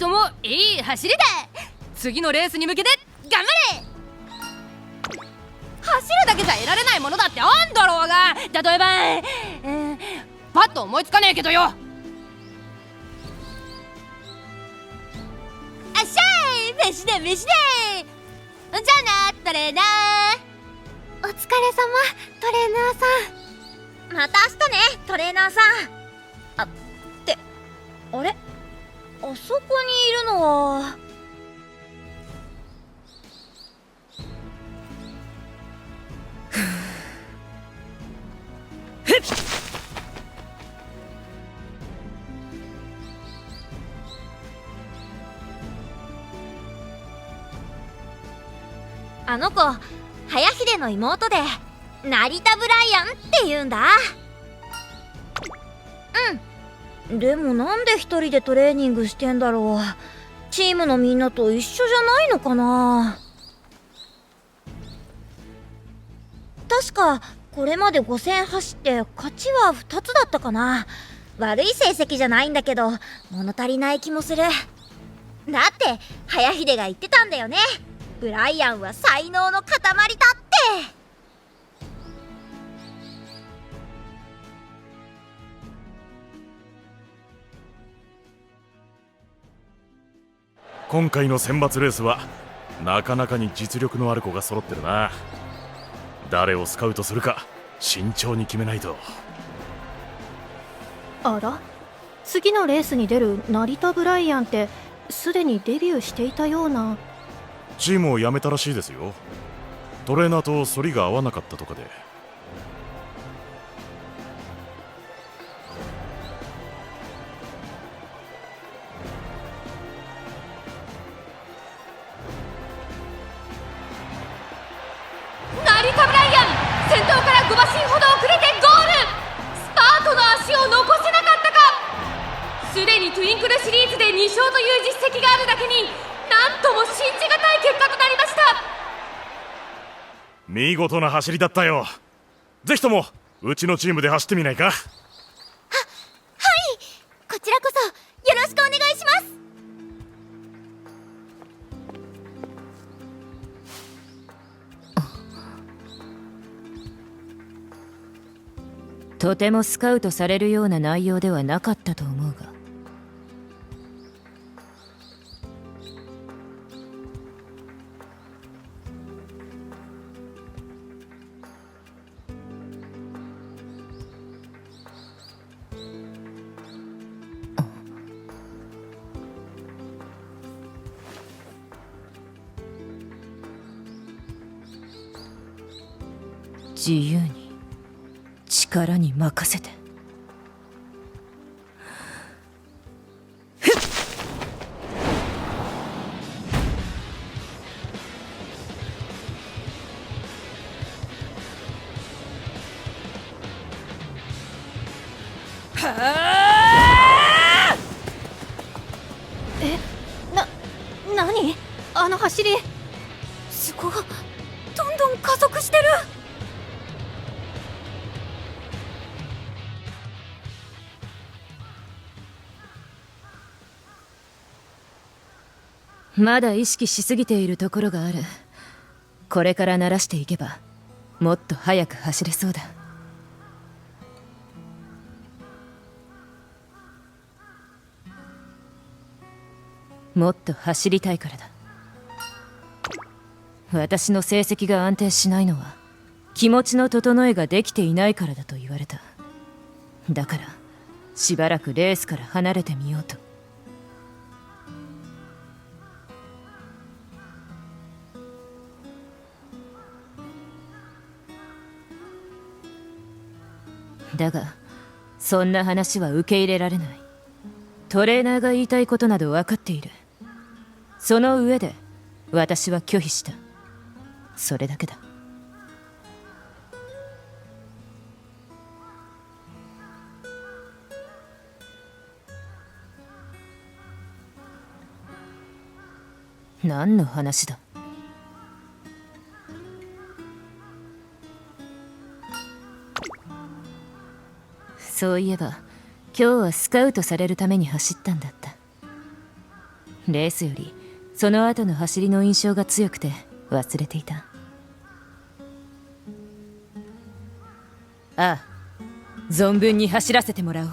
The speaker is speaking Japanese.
ともいい走りだ。次のレースに向けて頑張れ。走るだけじゃ得られないものだってあんだろうが。例えば、パッと思いつかねえけどよ。あっしゃい、飯で飯で。じゃあな、トレーナー。お疲れ様、トレーナーさん。また明日ね、トレーナーさん。ってあれ、あそこにいるのはあの子、早秀の妹で成田ブライアンって言うんだ。でもなんで一人でトレーニングしてんだろう。チームのみんなと一緒じゃないのかな。確かこれまで5戦走って勝ちは2つだったかな。悪い成績じゃないんだけど物足りない気もする。だって早秀が言ってたんだよね。ブライアンは才能の塊だって。今回の選抜レースはなかなかに実力のある子が揃ってるな。誰をスカウトするか慎重に決めないと。あら、次のレースに出る成田ブライアンってすでにデビューしていたような。チームを辞めたらしいですよ。トレーナーと反りが合わなかったとかで。成田ブライアン、先頭から5馬身ほど遅れてゴール。スタートの足を残せなかったか。すでにトゥインクルシリーズで2勝という実績があるだけに、なんとも信じがたい結果となりました。見事な走りだったよ。ぜひともうちのチームで走ってみないか。はい、こちらこそよろしくお願いします。とてもスカウトされるような内容ではなかったと思うが。自由に力に任せて。何あの走り。すごい、どんどん加速してる。まだ意識しすぎているところがある。これから慣らしていけばもっと速く走れそうだ。もっと走りたいからだ。私の成績が安定しないのは気持ちの整えができていないからだと言われた。だからしばらくレースから離れてみようと。だがそんな話は受け入れられない。トレーナーが言いたいことなど分かっている。その上で私は拒否した。それだけだ。何の話だ。そういえば今日はスカウトされるために走ったんだった。レースよりその後の走りの印象が強くて忘れていた。ああ、存分に走らせてもらおう。